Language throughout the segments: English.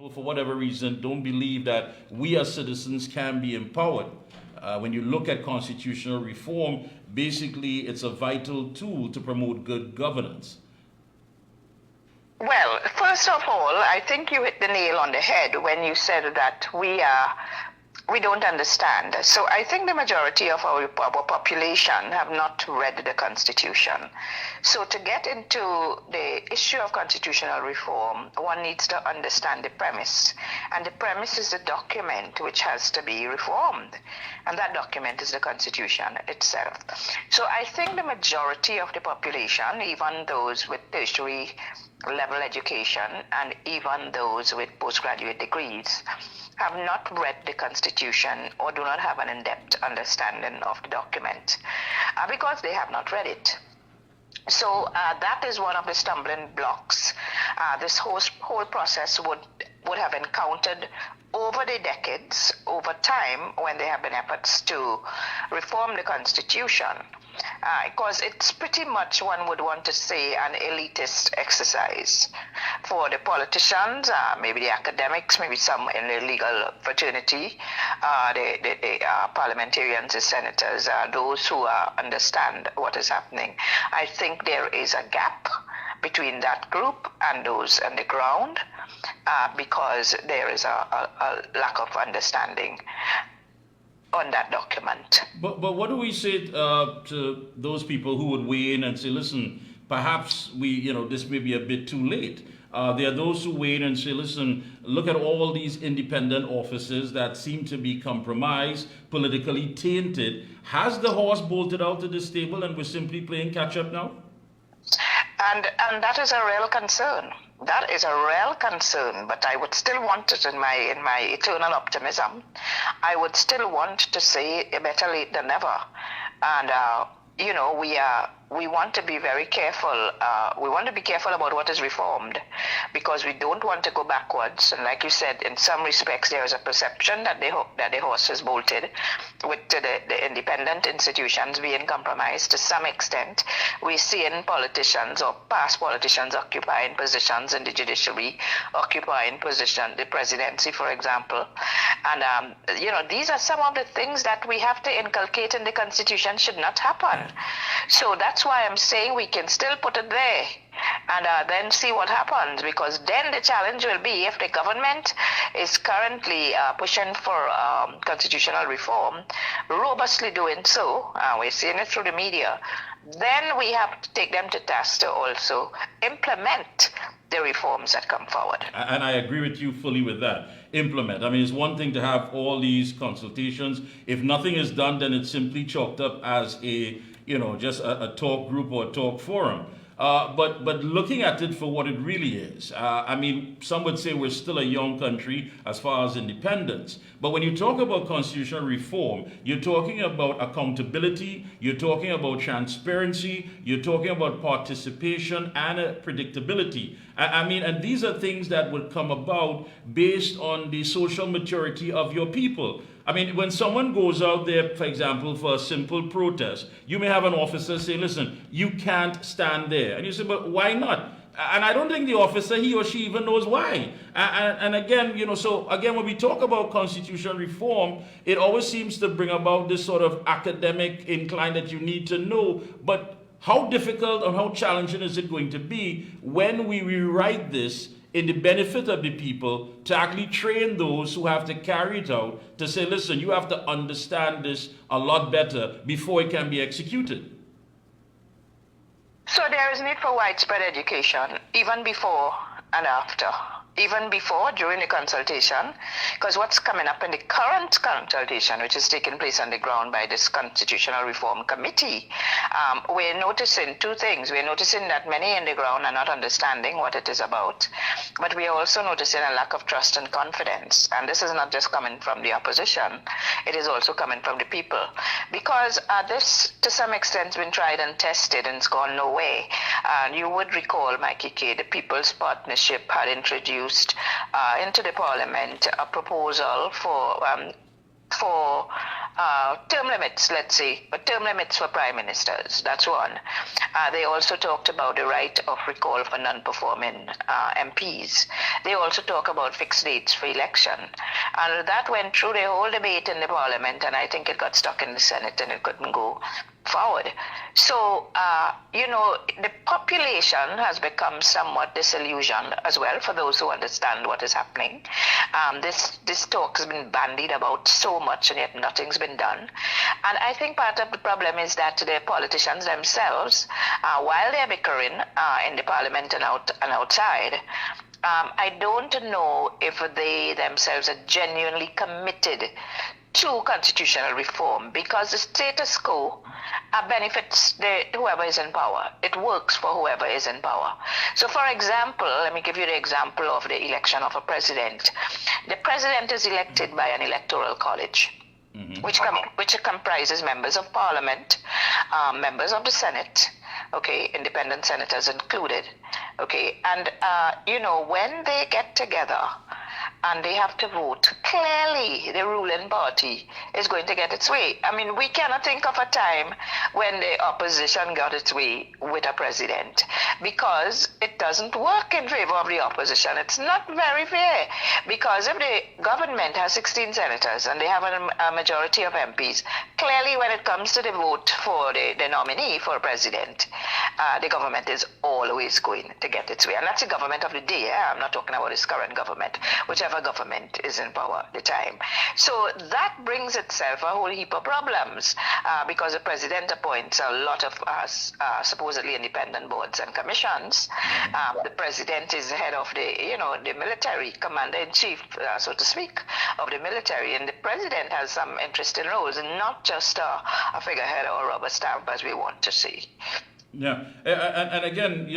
people, for whatever reason, don't believe that we as citizens can be empowered. When you look at constitutional reform, basically it's a vital tool to promote good governance. Well, first of all, I think you hit the nail on the head when you said that we don't understand. So I think the majority of our population have not read the Constitution. So to get into the issue of constitutional reform, one needs to understand the premise. And the premise is the document which has to be reformed. And that document is the Constitution itself. So I think the majority of the population, even those with tertiary level education and even those with postgraduate degrees, have not read the Constitution or do not have an in-depth understanding of the document because they have not read it. So that is one of the stumbling blocks this whole process would have encountered over the decades, over time, when there have been efforts to reform the Constitution. Because it's pretty much, one would want to say, an elitist exercise for the politicians, maybe the academics, maybe some in the legal fraternity, the parliamentarians, the senators, those who understand what is happening. I think there is a gap between that group and those on the ground because there is a lack of understanding on that document. But what do we say to those people who would weigh in and say, listen, perhaps this may be a bit too late? There are those who weigh in and say, listen, look at all these independent offices that seem to be compromised, politically tainted. Has the horse bolted out of the stable and we're simply playing catch up now? And that is a real concern. That is a real concern, but I would still want it in my eternal optimism. I would still want to say better late than never. And we want to be very careful. We want to be careful about what is reformed because we don't want to go backwards. And like you said, in some respects, there is a perception that the horse is bolted with the independent institutions being compromised to some extent. We're seeing politicians or past politicians occupying positions in the judiciary, occupying position, the presidency, for example. And, these are some of the things that we have to inculcate in the Constitution should not happen. So that's why I'm saying we can still put it there and then see what happens, because then the challenge will be if the government is currently pushing for constitutional reform, robustly doing so, we're seeing it through the media, then we have to take them to task to also implement the reforms that come forward. And I agree with you fully with that. Implement. I mean, it's one thing to have all these consultations. If nothing is done, then it's simply chalked up as just a talk group or a talk forum. But looking at it for what it really is, some would say we're still a young country as far as independence. But when you talk about constitutional reform, you're talking about accountability, you're talking about transparency, you're talking about participation and predictability. And these are things that would come about based on the social maturity of your people. I mean, when someone goes out there, for example, for a simple protest, you may have an officer say, listen, you can't stand there. And you say, but why not? And I don't think the officer, he or she even knows why. And again, when we talk about constitutional reform, it always seems to bring about this sort of academic incline that you need to know. But how difficult and how challenging is it going to be when we rewrite this in the benefit of the people to actually train those who have to carry it out to say, listen, you have to understand this a lot better before it can be executed? So there is need for widespread education, even before and after. Even before, during the consultation, because what's coming up in the current consultation, which is taking place on the ground by this Constitutional Reform Committee, we're noticing two things. We're noticing that many in the ground are not understanding what it is about, but we are also noticing a lack of trust and confidence. And this is not just coming from the opposition, it is also coming from the people. Because this, to some extent, has been tried and tested and it's gone nowhere. And you would recall, Mikee, the People's Partnership had introduced into the Parliament a proposal for term limits, let's say, but term limits for prime ministers. That's one. They also talked about the right of recall for non-performing MPs. They also talk about fixed dates for election. And that went through the whole debate in the parliament, and I think it got stuck in the Senate and it couldn't go forward. So, the population has become somewhat disillusioned as well, for those who understand what is happening. This talk has been bandied about so much, and yet nothing's been done. And I think part of the problem is that the politicians themselves, while they're bickering in the parliament and outside, I don't know if they themselves are genuinely committed to constitutional reform, because the status quo benefits whoever is in power. It works for whoever is in power. So, for example, let me give you the example of the election of a president. The president is elected by an electoral college, which comprises members of parliament, members of the Senate, okay, independent senators included, okay, and when they get together and they have to vote, clearly the ruling party is going to get its way. I mean, we cannot think of a time when the opposition got its way with a president, because it doesn't work in favor of the opposition. It's not very fair, because if the government has 16 senators and they have a majority of MPs, clearly when it comes to the vote for the nominee for president, the government is always going to get its way. And that's the government of the day. I'm not talking about this current government, whichever government is in power at the time. So that brings itself a whole heap of problems, because the president appoints a lot of supposedly independent boards and commissions. The president is head of the military, commander-in-chief, so to speak, of the military, and the president has some interesting roles, and not just a figurehead or a rubber stamp as we want to see. Yeah, and again,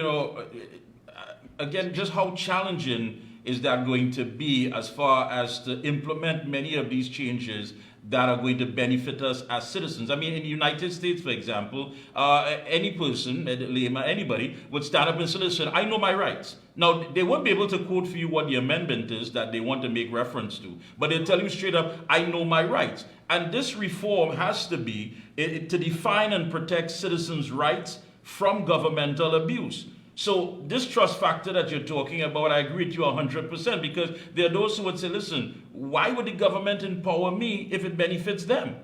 just how challenging is that going to be as far as to implement many of these changes that are going to benefit us as citizens? I mean, in the United States, for example, any person, layman, anybody, would stand up and say, listen, I know my rights. Now, they won't be able to quote for you what the amendment is that they want to make reference to, but they'll tell you straight up, I know my rights. And this reform has to be to define and protect citizens' rights from governmental abuse. So this trust factor that you're talking about, I agree with you 100%, because there are those who would say, listen, why would the government empower me if it benefits them?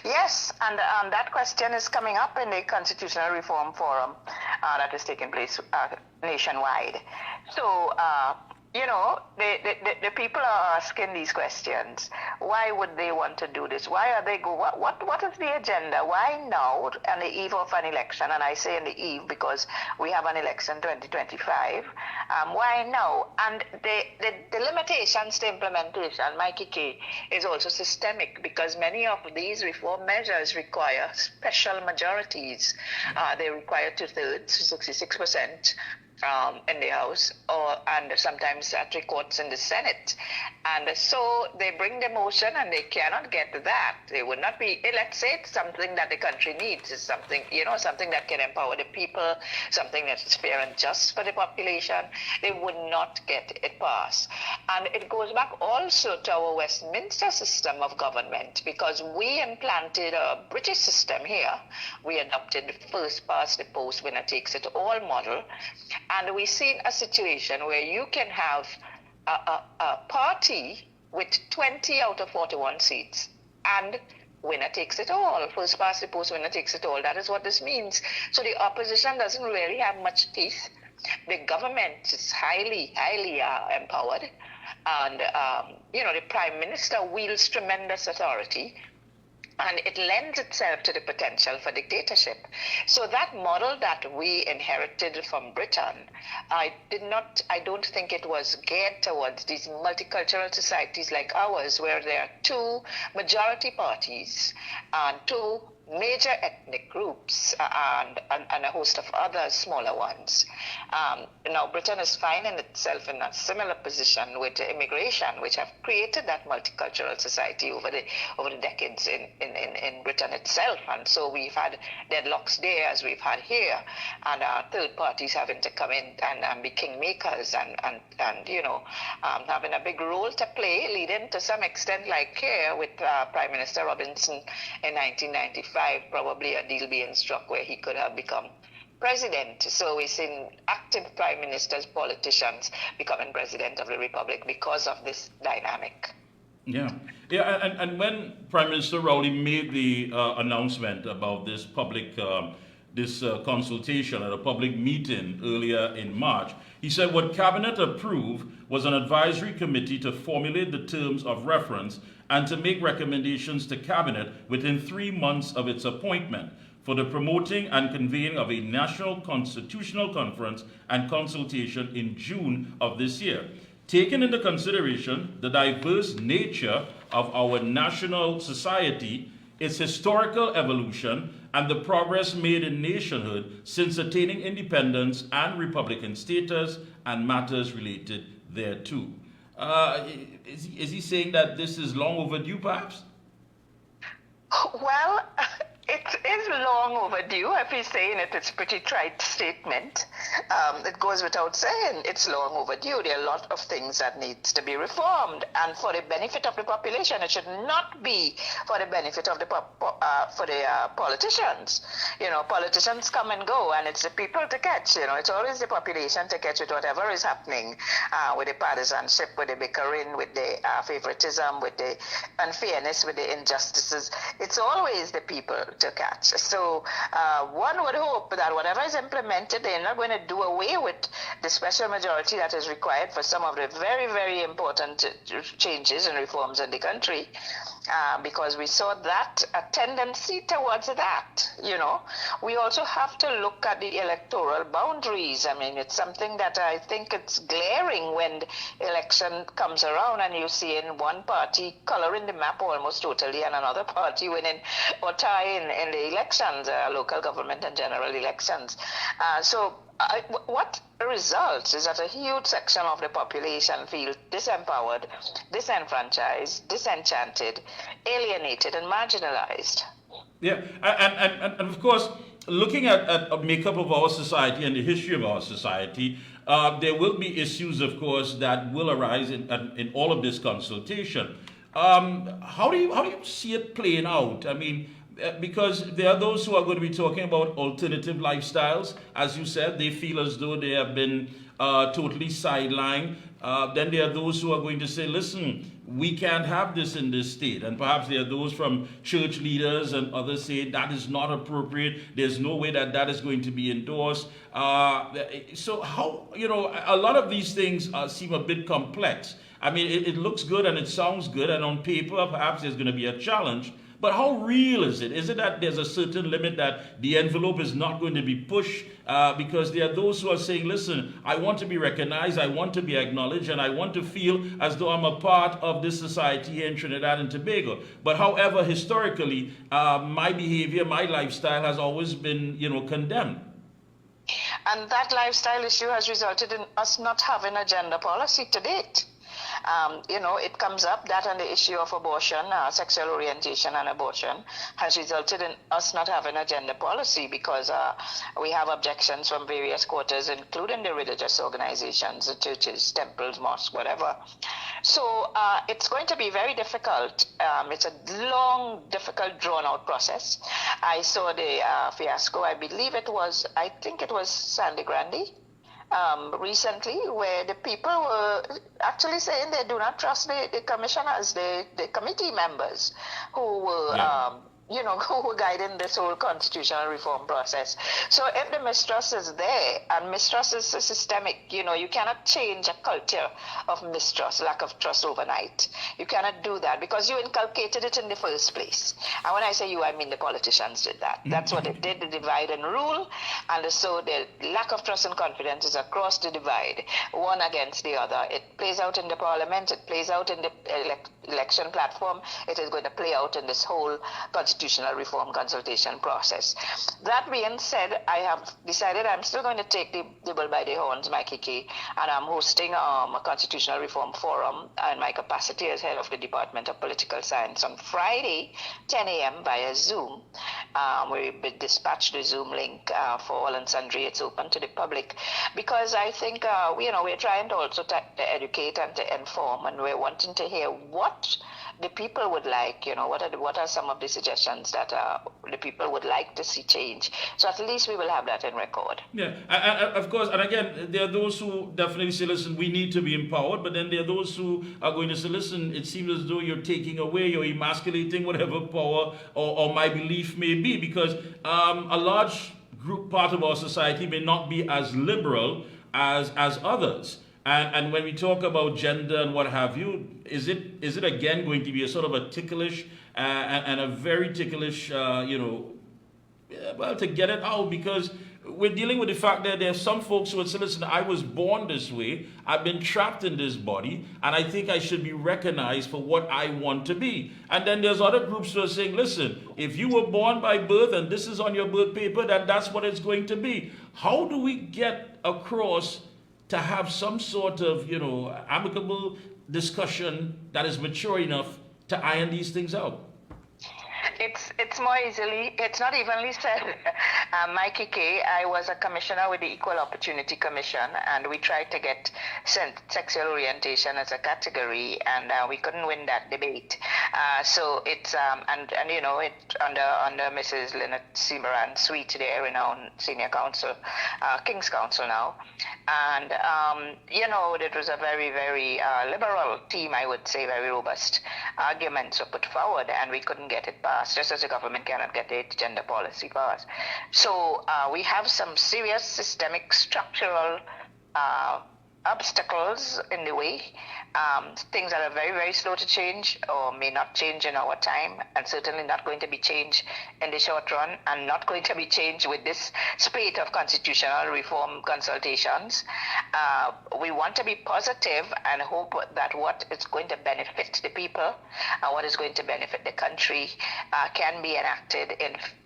Yes, and that question is coming up in the Constitutional Reform Forum that is taking place nationwide. So, the people are asking these questions. Why would they want to do this? Why are they what is the agenda? Why now on the eve of an election? And I say on the eve because we have an election 2025. Why now? And the limitations to implementation, Mikee, is also systemic, because many of these reform measures require special majorities. They require 2/3, 66%. In the House, and sometimes 3/4 in the Senate. And so they bring the motion and they cannot get to that. They would not be, let's say it's something that the country needs, is something, something that can empower the people, something that is fair and just for the population. They would not get it passed. And it goes back also to our Westminster system of government, because we implanted a British system here. We adopted the first past the post, winner takes it all model. And we've seen a situation where you can have a party with 20 out of 41 seats, and winner takes it all. First past the post, winner takes it all. That is what this means. So the opposition doesn't really have much teeth. The government is highly empowered. And, the prime minister wields tremendous authority. And it lends itself to the potential for dictatorship. So that model that we inherited from Britain, I don't think it was geared towards these multicultural societies like ours, where there are two majority parties and two major ethnic groups and a host of other smaller ones. Now, Britain is finding itself in a similar position with immigration, which have created that multicultural society over the decades in Britain itself. And so we've had deadlocks there as we've had here, and third parties having to come in and be kingmakers and having a big role to play, leading to some extent, like here with Prime Minister Robinson in 1995, probably a deal being struck where he could have become president. So we've seen active prime ministers, politicians becoming president of the republic because of this dynamic. Yeah, and when Prime Minister Rowley made the announcement about this public consultation at a public meeting earlier in March, he said what Cabinet approved was an advisory committee to formulate the terms of reference and to make recommendations to Cabinet within 3 months of its appointment for the promoting and convening of a national constitutional conference and consultation in June of this year. Taking into consideration the diverse nature of our national society, its historical evolution, and the progress made in nationhood since attaining independence and republican status and matters related thereto. Is he saying that this is long overdue, perhaps? Well, it is long overdue. If he's saying it, it's a pretty trite statement. It goes without saying it's long overdue. There are a lot of things that needs to be reformed, and for the benefit of the population. It should not be for the benefit of the politicians. Politicians come and go, and it's the people to catch. It's always the population to catch with whatever is happening, with the partisanship, with the bickering, with the favoritism, with the unfairness, with the injustices. It's always the people to catch. So one would hope that whatever is implemented, they're not going to do away with the special majority that is required for some of the very, very important changes and reforms in the country, because we saw that a tendency towards that. We also have to look at the electoral boundaries. I mean, it's something that I think it's glaring when the election comes around and you see in one party coloring the map almost totally and another party winning or tying in the elections, local government and general elections. What results is that a huge section of the population feel disempowered, disenfranchised, disenchanted, alienated, and marginalized. Yeah, and of course, looking at a makeup of our society and the history of our society, there will be issues, of course, that will arise in all of this consultation. How do you see it playing out? I mean, because there are those who are going to be talking about alternative lifestyles. As you said, they feel as though they have been totally sidelined. Then there are those who are going to say, listen, we can't have this in this state. And perhaps there are those from church leaders and others say that is not appropriate. There's no way that is going to be endorsed. So how, a lot of these things seem a bit complex. I mean, it looks good and it sounds good, and on paper, perhaps there's going to be a challenge. But how real is it? Is it that there's a certain limit that the envelope is not going to be pushed? Because there are those who are saying, listen, I want to be recognized, I want to be acknowledged, and I want to feel as though I'm a part of this society here in Trinidad and Tobago. But however, historically, my behavior, my lifestyle has always been, condemned. And that lifestyle issue has resulted in us not having a gender policy to date. It comes up that and the issue of abortion, sexual orientation and abortion has resulted in us not having a gender policy because we have objections from various quarters, including the religious organizations, the churches, temples, mosques, whatever. So it's going to be very difficult. It's a long, difficult, drawn-out process. I saw the fiasco, I think it was Sandy Grande, recently, where the people were actually saying they do not trust the commissioners, the committee members who were who were guiding this whole constitutional reform process. So if the mistrust is there, and mistrust is systemic, you cannot change a culture of mistrust, lack of trust overnight. You cannot do that because you inculcated it in the first place. And when I say you, I mean the politicians did that. That's what they did, the divide and rule. And so the lack of trust and confidence is across the divide, one against the other. It plays out in the parliament, it plays out in the election platform, it is going to play out in this whole constitutional constitutional reform consultation process. That being said, I have decided I'm still going to take the bull by the horns, Mikee, and I'm hosting a constitutional reform forum in my capacity as head of the Department of Political Science on Friday, 10 a.m. via Zoom. We dispatched the Zoom link for all and sundry. It's open to the public because I think we're trying to also to educate and to inform, and we're wanting to hear what the people would like. What are some of the suggestions that the people would like to see change. So at least we will have that in record. Yeah, of course. And again, there are those who definitely say, listen, we need to be empowered. But then there are those who are going to say, listen, it seems as though you're taking away, you're emasculating whatever power or my belief may be. Because a large part of our society may not be as liberal as others. And when we talk about gender and what have you, is it again going to be a sort of a ticklish and a very ticklish, to get it out? Because we're dealing with the fact that there are some folks who would say, listen, I was born this way, I've been trapped in this body, and I think I should be recognized for what I want to be. And then there's other groups who are saying, listen, if you were born by birth and this is on your birth paper, then that's what it's going to be. How do we get across to have some sort of, amicable discussion that is mature enough to iron these things out? It's not evenly said. Mikee, I was a commissioner with the Equal Opportunity Commission, and we tried to get sexual orientation as a category, and we couldn't win that debate. So it's it under Mrs. Lynette Seamoran Sweet, there, renowned senior counsel, King's Counsel now, and it was a very, very liberal team, I would say, very robust arguments were put forward, and we couldn't get it passed, just as the government cannot get the gender policy passed. So we have some serious systemic structural obstacles in the way, things that are very, very slow to change or may not change in our time, and certainly not going to be changed in the short run, and not going to be changed with this spate of constitutional reform consultations. We want to be positive and hope that what is going to benefit the people, what is going to benefit the country, can be enacted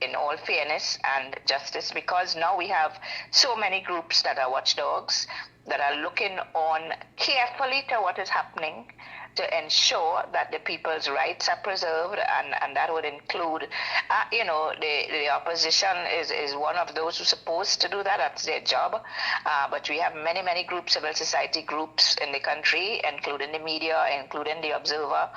in all fairness and justice, because now we have so many groups that are watchdogs, that are looking on carefully to what is happening to ensure that the people's rights are preserved, and that would include, the opposition is one of those who's supposed to do that. That's their job. But we have many, many groups, civil society groups in the country, including the media, including the Observer,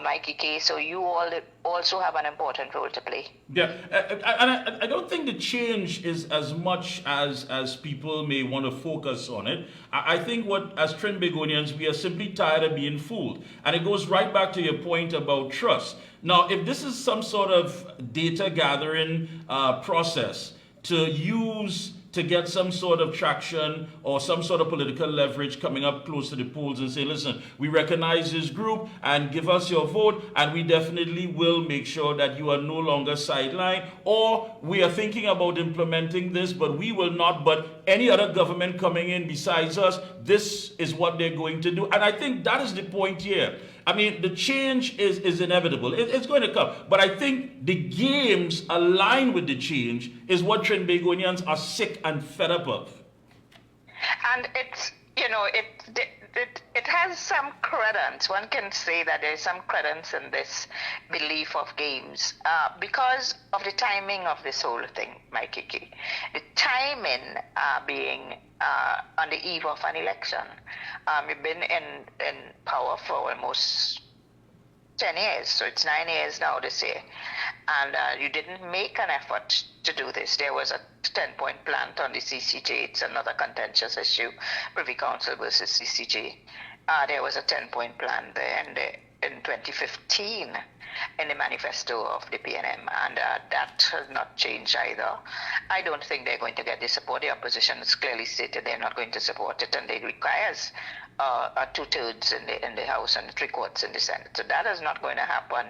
Mikee. So you all also have an important role to play. Yeah, and I don't think the change is as much as people may want to focus on it. I think as Trinbagonians, we are simply tired of being fooled. And it goes right back to your point about trust. Now, if this is some sort of data gathering process to use to get some sort of traction or some sort of political leverage coming up close to the polls and say, listen, we recognize this group and give us your vote, and we definitely will make sure that you are no longer sidelined, or we are thinking about implementing this, but we will not, but any other government coming in besides us, this is what they're going to do. And I think that is the point here. I mean, the change is inevitable. It's going to come. But I think the games aligned with the change is what Trinbagonians are sick and fed up of. And it's, it has some credence. One can say that there's some credence in this belief of games because of the timing of this whole thing, Mikee. The timing being on the eve of an election. We've been in power for almost 10 years, so it's 9 years now this year. And you didn't make an effort to do this. There was a 10-point plan on the CCJ. It's another contentious issue, Privy Council versus CCJ. There was a 10-point plan there in 2015 in the manifesto of the PNM, and that has not changed either. I don't think they're going to get the support. The opposition has clearly stated they're not going to support it, and it requires 2/3 in the House and 3/4 in the Senate. So that is not going to happen,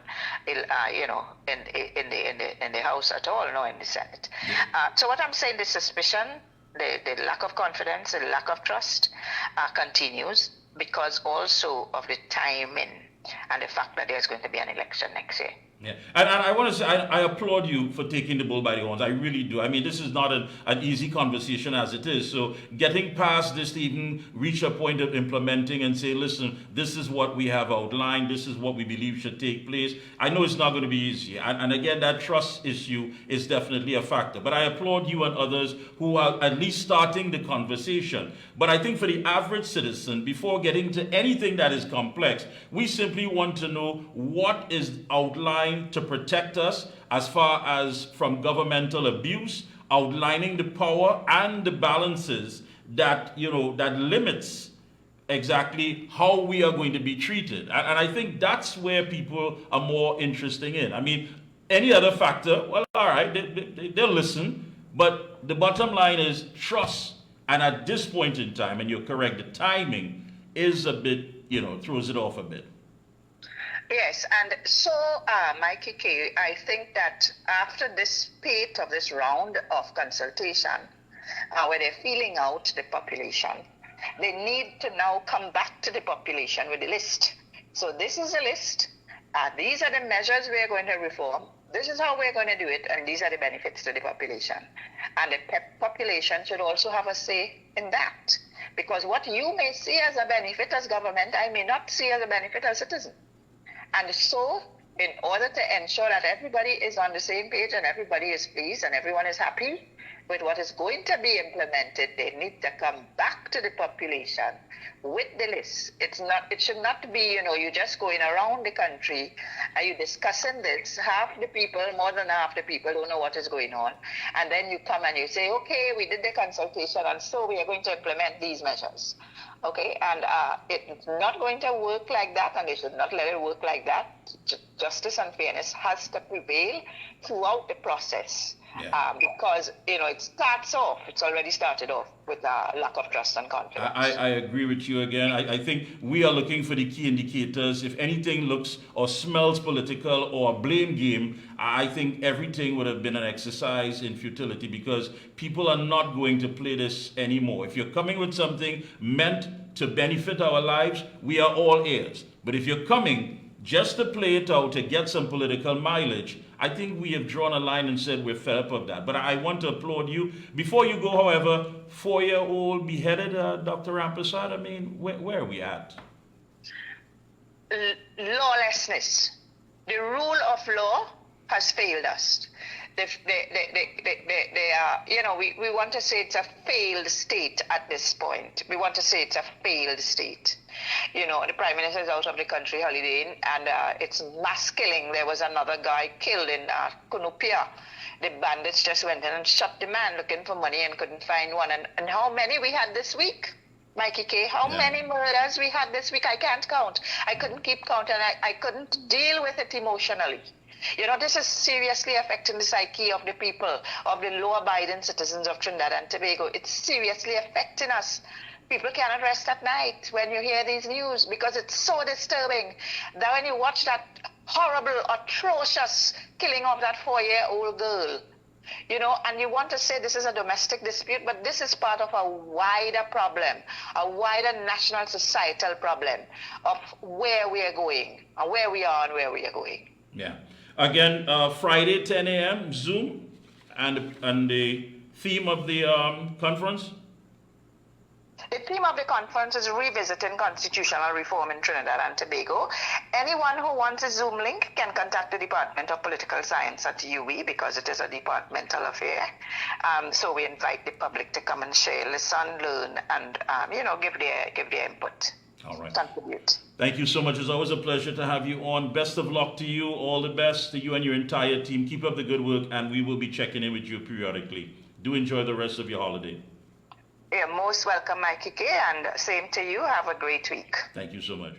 in the House at all, nor in the Senate. So what I'm saying, the suspicion, the lack of confidence, the lack of trust continues because also of the timing and the fact that there's going to be an election next year. Yeah, and I want to say I applaud you for taking the bull by the horns. I really do. I mean, this is not an easy conversation as it is. So getting past this to even reach a point of implementing and say, listen, this is what we have outlined. This is what we believe should take place. I know it's not going to be easy. And again, that trust issue is definitely a factor. But I applaud you and others who are at least starting the conversation. But I think for the average citizen, before getting to anything that is complex, we simply want to know what is outlined to protect us as far as from governmental abuse, outlining the power and the balances that, that limits exactly how we are going to be treated. And I think that's where people are more interested in. I mean, any other factor, well, all right, they'll listen, but the bottom line is trust. And at this point in time, and you're correct, the timing is a bit, throws it off a bit. Yes, and so, Mikee, I think that after this spate of this round of consultation, where they're feeling out the population, they need to now come back to the population with the list. So this is the list. These are the measures we're going to reform. This is how we're going to do it, and these are the benefits to the population. And the population should also have a say in that. Because what you may see as a benefit as government, I may not see as a benefit as citizen. And so, in order to ensure that everybody is on the same page and everybody is pleased and everyone is happy with what is going to be implemented, they need to come back to the population with the list. It should not be, you just going around the country and you discussing this. Half the people, more than half the people don't know what is going on. And then you come and you say, okay, we did the consultation and so we are going to implement these measures. Okay, and it's not going to work like that, and they should not let it work like that. Justice and fairness has to prevail throughout the process. Yeah. Because, it's already started off with a lack of trust and confidence. I agree with you again. I think we are looking for the key indicators. If anything looks or smells political or a blame game, I think everything would have been an exercise in futility because people are not going to play this anymore. If you're coming with something meant to benefit our lives, we are all ears. But if you're coming just to play it out, to get some political mileage, I think we have drawn a line and said we're fed up of that. But I want to applaud you. Before you go, however, 4-year-old beheaded Dr. Rampersad, I mean, where are we at? Lawlessness. The rule of law has failed us. We want to say it's a failed state at this point. We want to say it's a failed state. The Prime Minister is out of the country holidaying, and it's mass killing. There was another guy killed in Kunupia. The bandits just went in and shot the man looking for money and couldn't find one. And how many we had this week? Mikee, how many murders we had this week? I can't count. I couldn't keep count, and I couldn't deal with it emotionally. This is seriously affecting the psyche of the people, of the law-abiding citizens of Trinidad and Tobago. It's seriously affecting us. People cannot rest at night when you hear these news because it's so disturbing that when you watch that horrible, atrocious killing of that 4-year-old girl, and you want to say this is a domestic dispute, but this is part of a wider problem, a wider national societal problem of where we are going, and where we are and where we are going. Yeah. Again, Friday, 10 a.m., Zoom, and the theme of the conference? The theme of the conference is revisiting constitutional reform in Trinidad and Tobago. Anyone who wants a Zoom link can contact the Department of Political Science at UWI because it is a departmental affair. So we invite the public to come and share, listen, learn, and give their input. All right. Contribute. Thank you so much. It's always a pleasure to have you on. Best of luck to you. All the best to you and your entire team. Keep up the good work, and we will be checking in with you periodically. Do enjoy the rest of your holiday. You're most welcome, Mikee, and same to you. Have a great week. Thank you so much.